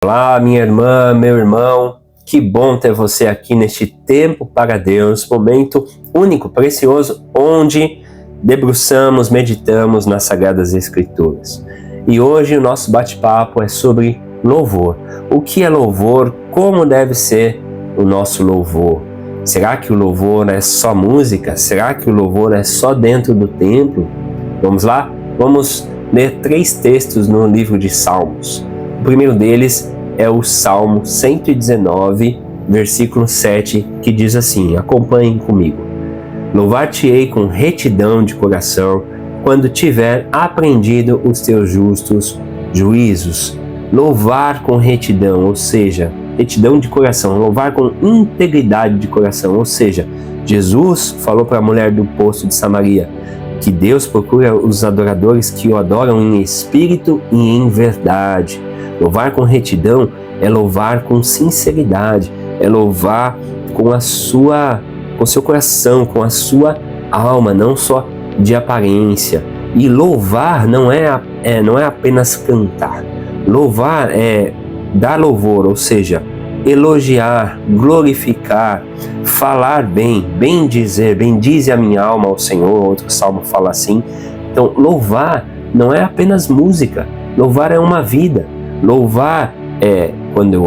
Olá, minha irmã, meu irmão, que bom ter você aqui neste Tempo para Deus, momento único, precioso, onde debruçamos, meditamos nas Sagradas Escrituras. E hoje o nosso bate-papo é sobre louvor. O que é louvor? Como deve ser o nosso louvor? Será que o louvor é só música? Será que o louvor é só dentro do templo? Vamos lá? Vamos ler 3 textos no livro de Salmos. O primeiro deles é o Salmo 119, versículo 7, que diz assim, acompanhem comigo. Louvar-te-ei com retidão de coração, quando tiver aprendido os teus justos juízos. Louvar com retidão, ou seja, retidão de coração, louvar com integridade de coração, ou seja, Jesus falou para a mulher do poço de Samaria, que Deus procura os adoradores que o adoram em espírito e em verdade. Louvar com retidão é louvar com sinceridade, é louvar com seu coração, com a sua alma, não só de aparência. E louvar não é apenas cantar. Louvar é dar louvor, ou seja, elogiar, glorificar, falar bem, bendize a minha alma ao Senhor, outro salmo fala assim. Então, louvar não é apenas música, louvar é uma vida. Louvar é quando eu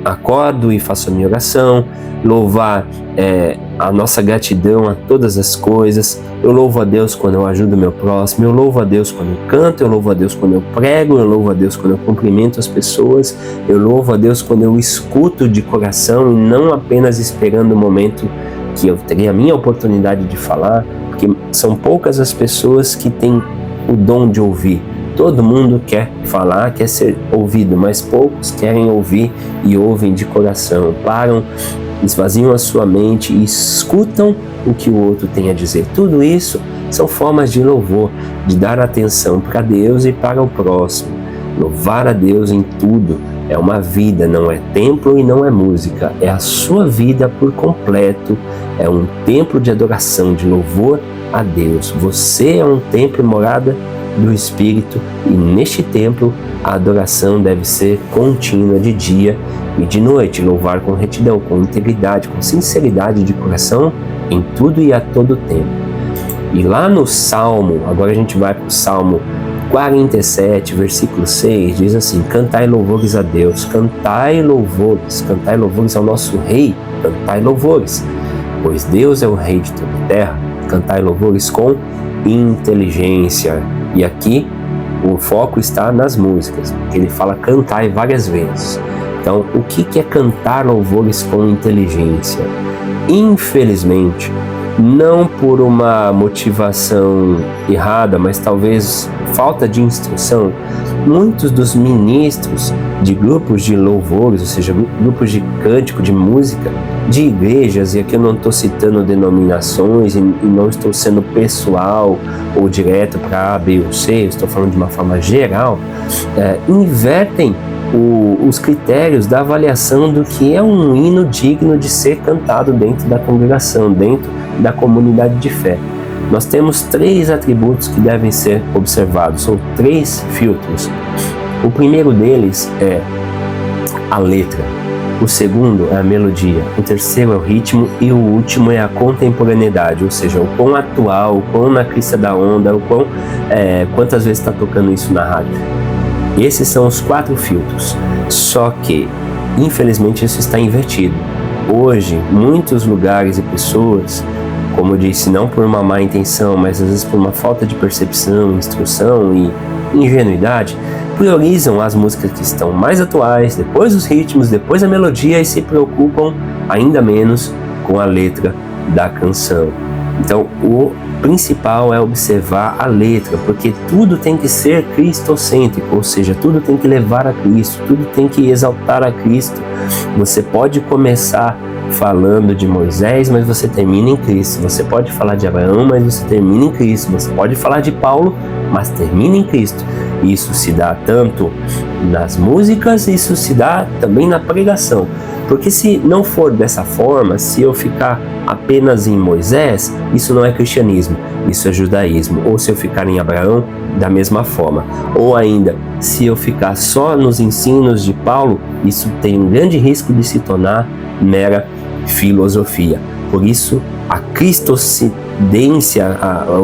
acordo e faço a minha oração. Louvar é a nossa gratidão a todas as coisas. Eu louvo a Deus quando eu ajudo o meu próximo. Eu louvo a Deus quando eu canto. Eu louvo a Deus quando eu prego. Eu louvo a Deus quando eu cumprimento as pessoas. Eu louvo a Deus quando eu escuto de coração e não apenas esperando o momento que eu teria a minha oportunidade de falar, porque são poucas as pessoas que têm o dom de ouvir. Todo mundo quer falar, quer ser ouvido, mas poucos querem ouvir e ouvem de coração. Param, esvaziam a sua mente e escutam o que o outro tem a dizer. Tudo isso são formas de louvor, de dar atenção para Deus e para o próximo. Louvar a Deus em tudo é uma vida, não é templo e não é música. É a sua vida por completo, é um templo de adoração, de louvor a Deus. Você é um templo e morada do Espírito, e neste templo a adoração deve ser contínua de dia e de noite, louvar com retidão, com integridade, com sinceridade de coração em tudo e a todo tempo. E lá no Salmo, agora a gente vai para o Salmo 47, versículo 6, diz assim, cantai louvores a Deus, cantai louvores ao nosso Rei, cantai louvores, pois Deus é o Rei de toda a terra, cantai louvores com inteligência. E aqui o foco está nas músicas, porque ele fala cantai várias vezes. Então, o que é cantar louvores com inteligência? Infelizmente, não por uma motivação errada, mas talvez falta de instrução, muitos dos ministros de grupos de louvores, ou seja, grupos de cântico, de música, de igrejas, e aqui eu não estou citando denominações e não estou sendo pessoal ou direto para A, B ou C, eu estou falando de uma forma geral, invertem os critérios da avaliação do que é um hino digno de ser cantado dentro da congregação, dentro da comunidade de fé. Nós temos 3 atributos que devem ser observados, ou 3 filtros. O primeiro deles é a letra, o segundo é a melodia, o terceiro é o ritmo e o último é a contemporaneidade, ou seja, o quão atual, o quão na crista da onda, o quão, quantas vezes está tocando isso na rádio. Esses são os 4 filtros, só que, infelizmente, isso está invertido. Hoje, muitos lugares e pessoas, como eu disse, não por uma má intenção, mas às vezes por uma falta de percepção, instrução e ingenuidade, priorizam as músicas que estão mais atuais, depois os ritmos, depois a melodia e se preocupam ainda menos com a letra da canção. Então, o principal é observar a letra, porque tudo tem que ser cristocêntrico, ou seja, tudo tem que levar a Cristo, tudo tem que exaltar a Cristo. Você pode começar falando de Moisés, mas você termina em Cristo. Você pode falar de Abraão, mas você termina em Cristo. Você pode falar de Paulo, mas termina em Cristo. Isso se dá tanto nas músicas, isso se dá também na pregação. Porque se não for dessa forma, se eu ficar apenas em Moisés, isso não é cristianismo, isso é judaísmo. Ou se eu ficar em Abraão, da mesma forma. Ou ainda, se eu ficar só nos ensinos de Paulo, isso tem um grande risco de se tornar mera filosofia. Por isso, a cristocidência,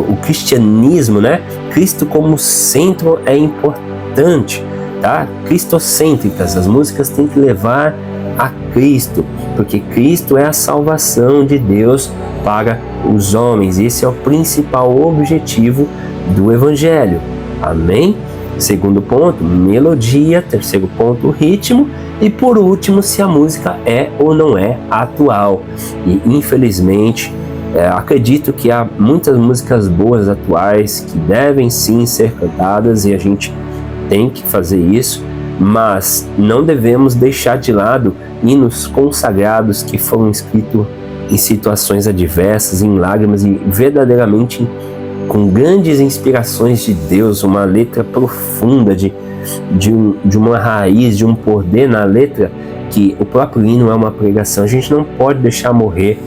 o cristianismo, né? Cristo como centro é importante, tá? Cristocêntricas, as músicas têm que levar a Cristo, porque Cristo é a salvação de Deus para os homens. Esse é o principal objetivo do Evangelho. Amém? Segundo ponto, melodia. Terceiro ponto, ritmo. E por último, se a música é ou não é atual. E infelizmente, acredito que há muitas músicas boas atuais que devem sim ser cantadas e a gente tem que fazer isso, mas não devemos deixar de lado hinos consagrados que foram escritos em situações adversas, em lágrimas e verdadeiramente com grandes inspirações de Deus, uma letra profunda de uma raiz, de um poder na letra, que o próprio hino é uma pregação. A gente não pode deixar morrer,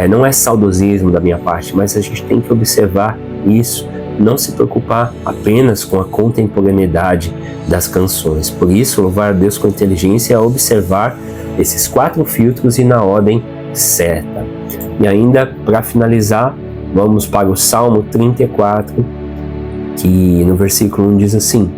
não é saudosismo da minha parte, mas a gente tem que observar isso, não se preocupar apenas com a contemporaneidade das canções. Por isso, louvar a Deus com inteligência é observar esses 4 filtros e na ordem certa. E ainda, para finalizar, vamos para o Salmo 34, que no versículo 1 diz assim: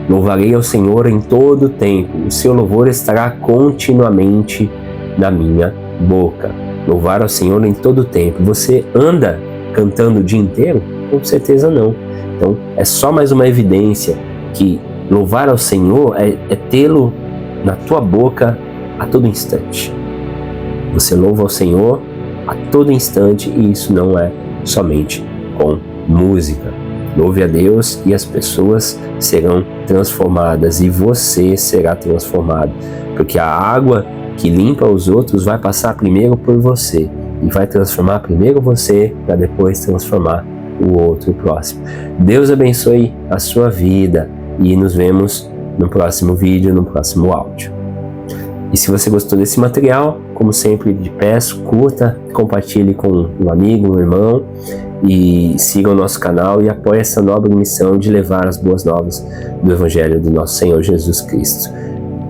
louvarei ao Senhor em todo o tempo, o seu louvor estará continuamente na minha boca. Louvar ao Senhor em todo o tempo. Você anda cantando o dia inteiro? Com certeza não. Então, é só mais uma evidência que louvar ao Senhor é tê-lo na tua boca a todo instante. Você louva ao Senhor a todo instante e isso não é somente com música. Louve a Deus e as pessoas serão transformadas e você será transformado, porque a água que limpa os outros vai passar primeiro por você e vai transformar primeiro você para depois transformar o outro, o próximo. Deus abençoe a sua vida e nos vemos no próximo vídeo, no próximo áudio. E se você gostou desse material, como sempre te peço, curta, compartilhe com um amigo, um irmão e siga o nosso canal e apoie essa nobre missão de levar as boas novas do Evangelho do nosso Senhor Jesus Cristo.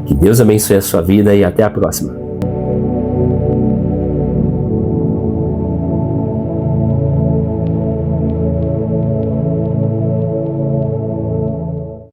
Que Deus abençoe a sua vida e até a próxima.